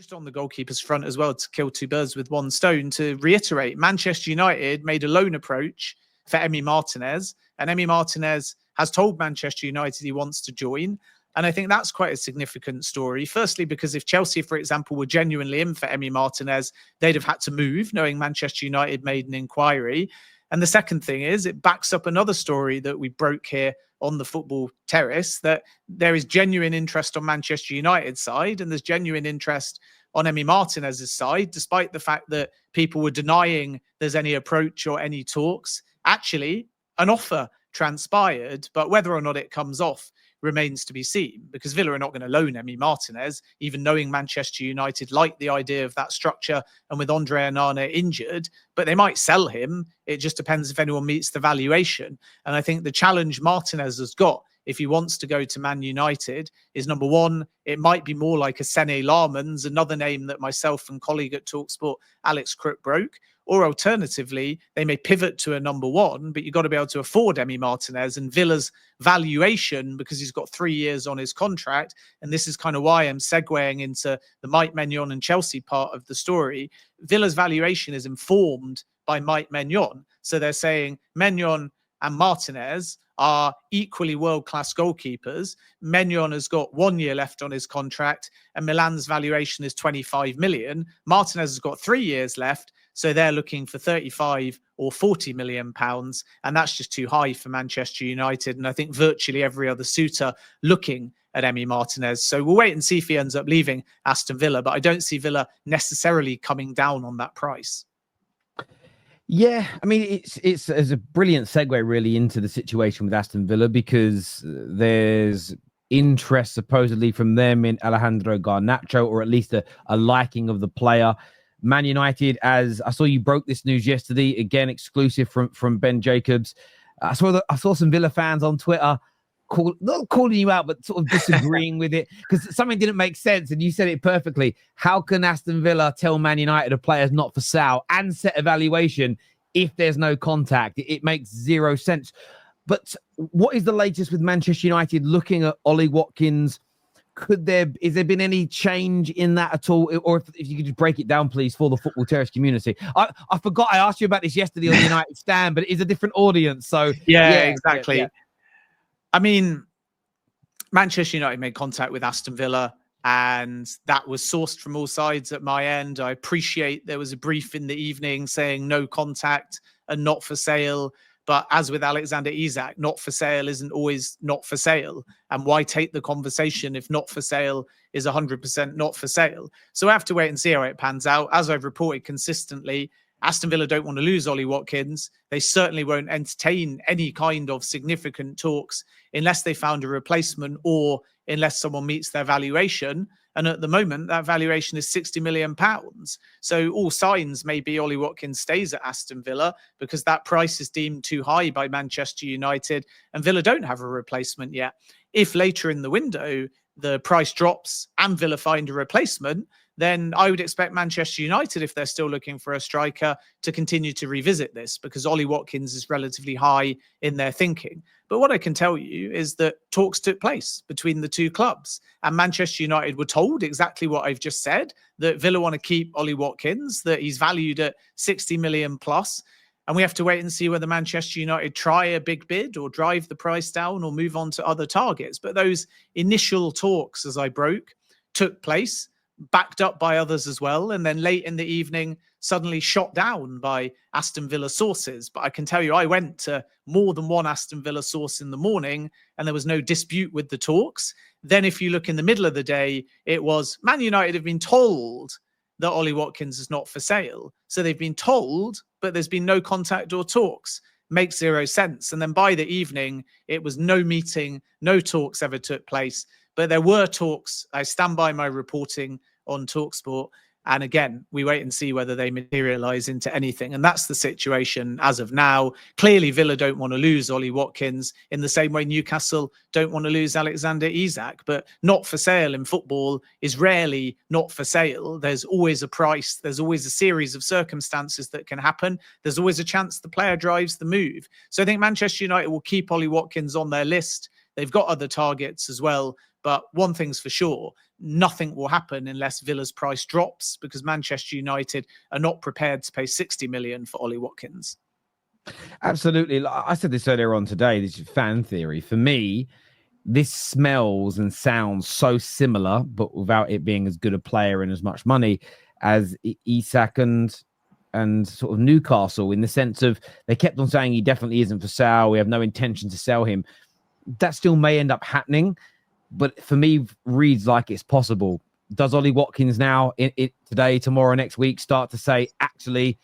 just on the goalkeepers front as well, to kill two birds with one stone, to reiterate, Manchester United made a loan approach for Emi Martinez, and Emi Martinez has told Manchester United he wants to join. And I think that's quite a significant story. Firstly, because if Chelsea, for example, were genuinely in for Emi Martinez, they'd have had to move, knowing Manchester United made an inquiry. And the second thing is, it backs up another story that we broke here on the Football Terrace, that there is genuine interest on Manchester United's side, and there's genuine interest on Emi Martinez's side, despite the fact that people were denying there's any approach or any talks. Actually, an offer transpired, but whether or not it comes off remains to be seen, because Villa are not going to loan Emi Martinez, even knowing Manchester United like the idea of that structure and with Andre Onana injured, but they might sell him. It just depends if anyone meets the valuation. And I think the challenge Martinez has got, if he wants to go to Man United, is number one, it might be more like a Sene Larsman's, another name that myself and colleague at TalkSport, Alex Crook, broke. Or alternatively, they may pivot to a number one, but you've got to be able to afford Emi Martinez, and Villa's valuation, because he's got 3 years on his contract. And this is kind of why I'm segueing into the Mike Maignan and Chelsea part of the story. Villa's valuation is informed by Mike Maignan. So they're saying Maignan and Martinez are equally world-class goalkeepers. Maignan has got 1 year left on his contract, and Milan's valuation is 25 million. Martinez has got 3 years left, so they're looking for 35 or 40 million pounds, and that's just too high for Manchester United. And I think virtually every other suitor looking at Emi Martinez. So we'll wait and see if he ends up leaving Aston Villa, but I don't see Villa necessarily coming down on that price. Yeah, I mean, it's a brilliant segue really into the situation with Aston Villa, because there's interest supposedly from them in Alejandro Garnacho, or at least a liking of the player. Man United, as I saw you broke this news yesterday, again exclusive from Ben Jacobs. I saw some Villa fans on Twitter not calling you out, but sort of disagreeing with it, because something didn't make sense, and you said it perfectly. How can Aston Villa tell Man United a player's not for sale and set a valuation if there's no contact? It makes zero sense. But what is the latest with Manchester United looking at Ollie Watkins? Is there been any change in that at all? Or if you could just break it down, please, for the Football Terrace community. I forgot I asked you about this yesterday on the United Stand, but it is a different audience. So yeah, exactly. Yeah. I mean, Manchester United made contact with Aston Villa, and that was sourced from all sides at my end. I appreciate there was a brief in the evening saying no contact and not for sale. But as with Alexander Isak, not for sale isn't always not for sale. And why take the conversation if not for sale is 100% not for sale? So I have to wait and see how it pans out. As I've reported consistently, Aston Villa don't want to lose Ollie Watkins. They certainly won't entertain any kind of significant talks unless they found a replacement or unless someone meets their valuation. And at the moment, that valuation is £60 million. So all signs may be Ollie Watkins stays at Aston Villa because that price is deemed too high by Manchester United, and Villa don't have a replacement yet. If later in the window, the price drops and Villa find a replacement, then I would expect Manchester United, if they're still looking for a striker, to continue to revisit this, because Ollie Watkins is relatively high in their thinking. But what I can tell you is that talks took place between the two clubs, and Manchester United were told exactly what I've just said, that Villa want to keep Ollie Watkins, that he's valued at 60 million plus. And we have to wait and see whether Manchester United try a big bid or drive the price down or move on to other targets. But those initial talks, as I broke, took place, backed up by others as well, and then late in the evening suddenly shot down by Aston Villa sources. But I can tell you, I went to more than one Aston Villa source in the morning and there was no dispute with the talks. Then if you look in the middle of the day, it was Man United have been told that Ollie Watkins is not for sale. So they've been told, but there's been no contact or talks. Makes zero sense. And then by the evening, it was no meeting, no talks ever took place. But there were talks. I stand by my reporting on TalkSport. And again, we wait and see whether they materialise into anything. And that's the situation as of now. Clearly, Villa don't want to lose Ollie Watkins in the same way Newcastle don't want to lose Alexander Isak. But not for sale in football is rarely not for sale. There's always a price. There's always a series of circumstances that can happen. There's always a chance the player drives the move. So I think Manchester United will keep Ollie Watkins on their list. They've got other targets as well. But one thing's for sure, nothing will happen unless Villa's price drops, because Manchester United are not prepared to pay 60 million for Ollie Watkins. Absolutely. I said this earlier on today. This is fan theory. For me, this smells and sounds so similar, but without it being as good a player and as much money as Isak and sort of Newcastle, in the sense of they kept on saying he definitely isn't for sale. We have no intention to sell him. That still may end up happening, but for me, reads like it's possible. Does Ollie Watkins now, today, tomorrow, next week, start to say, actually,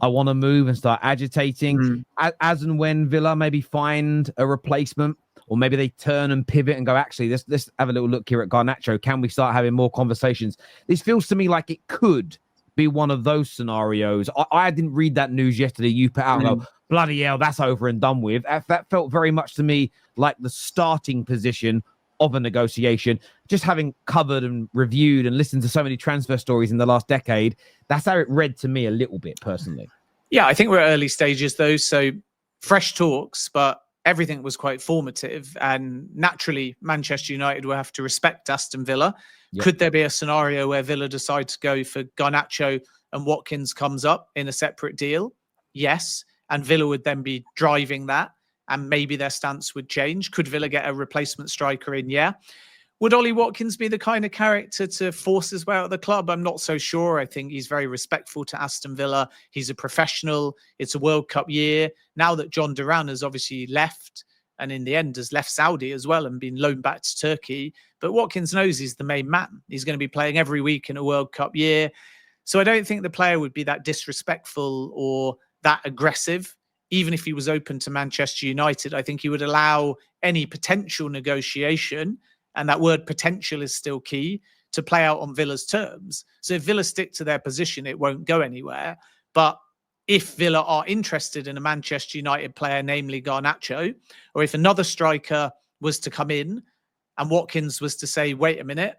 I want to move and start agitating? As and when Villa maybe find a replacement, or maybe they turn and pivot and go, actually, let's have a little look here at Garnacho. Can we start having more conversations? This feels to me like it could be one of those scenarios. I didn't read that news yesterday. You put out and go, bloody hell, that's over and done with. That felt very much to me like the starting position of a negotiation. Just having covered and reviewed and listened to so many transfer stories in the last decade, that's how it read to me a little bit personally. Yeah, I think we're at early stages though, so fresh talks, but everything was quite formative, and naturally Manchester United will have to respect Aston Villa. Yep. Could there be a scenario where Villa decide to go for Garnacho and Watkins comes up in a separate deal? Yes. And Villa would then be driving that, and maybe their stance would change. Could Villa get a replacement striker in? Yeah. Would Ollie Watkins be the kind of character to force his way out of the club? I'm not so sure. I think he's very respectful to Aston Villa. He's a professional. It's a World Cup year. Now that John Duran has obviously left, and in the end has left Saudi as well and been loaned back to Turkey, but Watkins knows he's the main man. He's going to be playing every week in a World Cup year. So I don't think the player would be that disrespectful or that aggressive. Even if he was open to Manchester United, I think he would allow any potential negotiation, and that word potential is still key, to play out on Villa's terms. So if Villa stick to their position, it won't go anywhere. But if Villa are interested in a Manchester United player, namely Garnacho, or if another striker was to come in and Watkins was to say, wait a minute,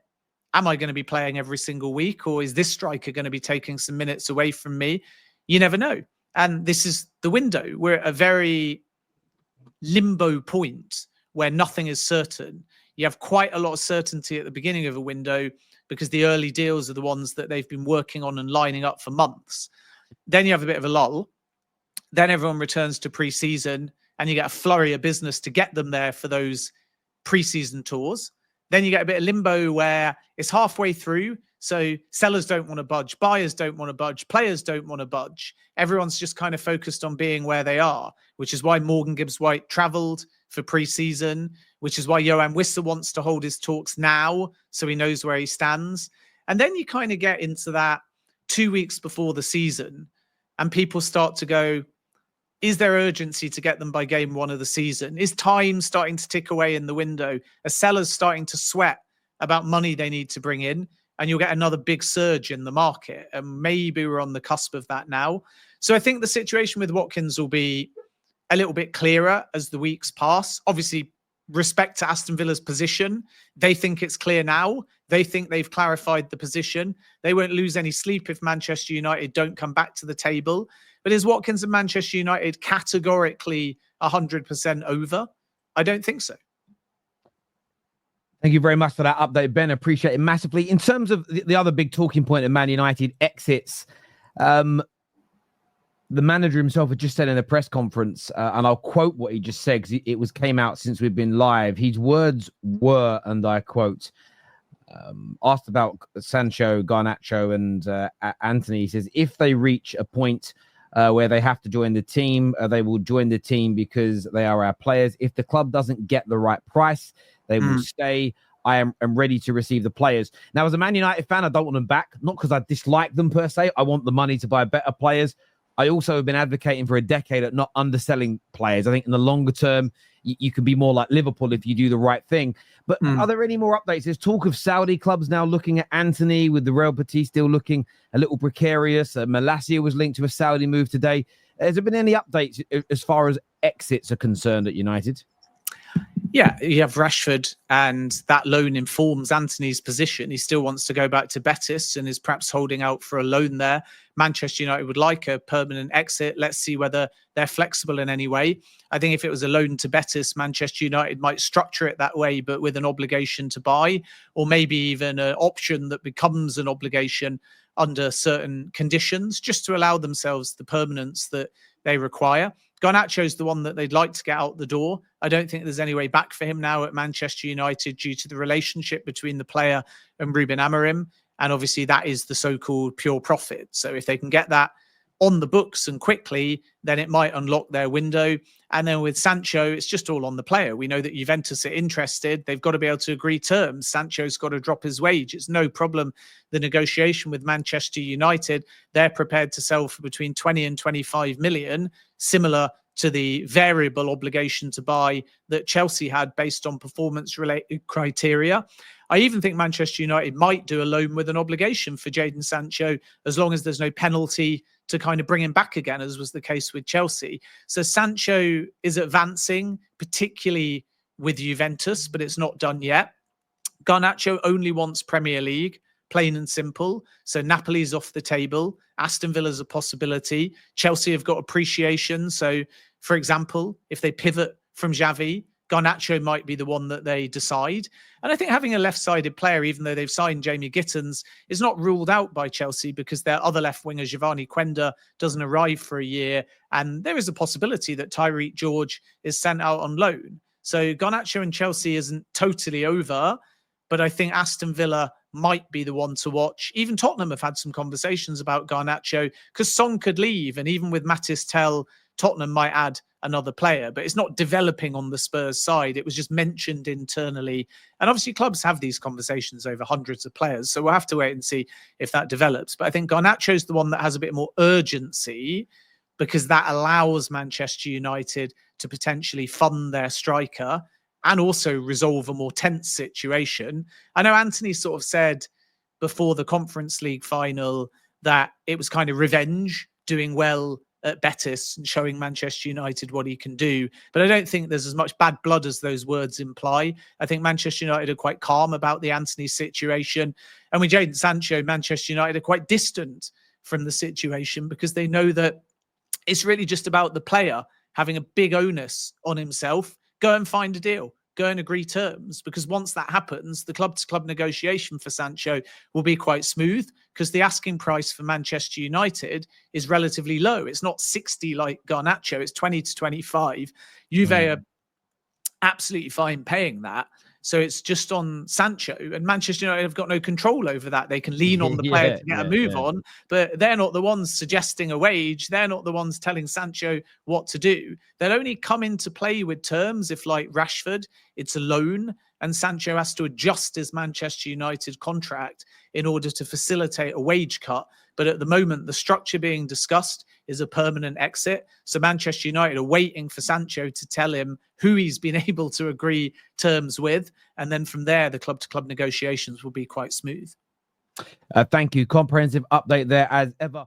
am I going to be playing every single week, or is this striker going to be taking some minutes away from me? You never know. And this is the window. We're at a very limbo point where nothing is certain. You have quite a lot of certainty at the beginning of a window because the early deals are the ones that they've been working on and lining up for months. Then you have a bit of a lull. Then everyone returns to pre-season and you get a flurry of business to get them there for those pre-season tours. Then you get a bit of limbo where it's halfway through. So sellers don't want to budge, buyers don't want to budge, players don't want to budge. Everyone's just kind of focused on being where they are, which is why Morgan Gibbs-White travelled for pre-season, which is why Johan Wissa wants to hold his talks now so he knows where he stands. And then you kind of get into that 2 weeks before the season and people start to go, is there urgency to get them by game one of the season? Is time starting to tick away in the window? Are sellers starting to sweat about money they need to bring in? And you'll get another big surge in the market. And maybe we're on the cusp of that now. So I think the situation with Watkins will be a little bit clearer as the weeks pass. Obviously, respect to Aston Villa's position. They think it's clear now. They think they've clarified the position. They won't lose any sleep if Manchester United don't come back to the table. But is Watkins and Manchester United categorically 100% over? I don't think so. Thank you very much for that update, Ben. Appreciate it massively. In terms of the other big talking point of Man United exits, the manager himself had just said in a press conference, and I'll quote what he just said because it came out since we've been live. His words were, and I quote, asked about Sancho, Garnacho, and Anthony. He says, if they reach a point where they have to join the team, they will join the team because they are our players. If the club doesn't get the right price, they will stay. I am ready to receive the players. Now, as a Man United fan, I don't want them back. Not because I dislike them per se. I want the money to buy better players. I also have been advocating for a decade at not underselling players. I think in the longer term, you can be more like Liverpool if you do the right thing. But are there any more updates? There's talk of Saudi clubs now looking at Anthony, with the Real Betis still looking a little precarious. Malacia was linked to a Saudi move today. Has there been any updates as far as exits are concerned at United? Yeah, you have Rashford, and that loan informs Anthony's position. He still wants to go back to Betis and is perhaps holding out for a loan there. Manchester United would like a permanent exit. Let's see whether they're flexible in any way. I think if it was a loan to Betis, Manchester United might structure it that way, but with an obligation to buy, or maybe even an option that becomes an obligation under certain conditions, just to allow themselves the permanence that they require. Garnacho's the one that they'd like to get out the door. I don't think there's any way back for him now at Manchester United due to the relationship between the player and Ruben Amorim. And obviously that is the so-called pure profit. So if they can get that on the books and quickly, then it might unlock their window. And then with Sancho, it's just all on the player. We know that Juventus are interested. They've got to be able to agree terms. Sancho's got to drop his wage. It's no problem. The negotiation with Manchester United, they're prepared to sell for between 20 and 25 million, similar to the variable obligation to buy that Chelsea had based on performance-related criteria. I even think Manchester United might do a loan with an obligation for Jadon Sancho, as long as there's no penalty to kind of bring him back again, as was the case with Chelsea. So Sancho is advancing, particularly with Juventus, but it's not done yet. Garnacho only wants Premier League, plain and simple. So Napoli's off the table. Aston Villa's a possibility. Chelsea have got appreciation. So, for example, if they pivot from Xavi, Garnacho might be the one that they decide. And I think having a left-sided player, even though they've signed Jamie Gittins, is not ruled out by Chelsea, because their other left winger, Giovanni Quenda, doesn't arrive for a year. And there is a possibility that Tyreek George is sent out on loan. So Garnacho and Chelsea isn't totally over, but I think Aston Villa might be the one to watch. Even Tottenham have had some conversations about Garnacho, because Son could leave. And even with Matis Tel, Tottenham might add another player, but it's not developing on the Spurs side. It was just mentioned internally. And obviously clubs have these conversations over hundreds of players. So we'll have to wait and see if that develops. But I think Garnacho's the one that has a bit more urgency, because that allows Manchester United to potentially fund their striker and also resolve a more tense situation. I know Anthony sort of said before the Conference League final that it was kind of revenge doing well at Betis and showing Manchester United what he can do. But I don't think there's as much bad blood as those words imply. I think Manchester United are quite calm about the Antony situation. And with Jadon Sancho, Manchester United are quite distant from the situation, because they know that it's really just about the player having a big onus on himself. Go and find a deal. Go and agree terms, because once that happens, the club-to-club negotiation for Sancho will be quite smooth, because the asking price for Manchester United is relatively low. It's not 60 like Garnacho, it's 20 to 25. Juve are absolutely fine paying that. So it's just on Sancho, and Manchester United have got no control over that. They can lean on the player to get a move on, but they're not the ones suggesting a wage. They're not the ones telling Sancho what to do. They'll only come into play with terms if, like Rashford, it's a loan and Sancho has to adjust his Manchester United contract in order to facilitate a wage cut. But at the moment, the structure being discussed is a permanent exit. So Manchester United are waiting for Sancho to tell him who he's been able to agree terms with. And then from there, the club-to-club negotiations will be quite smooth. Thank you. Comprehensive update there as ever.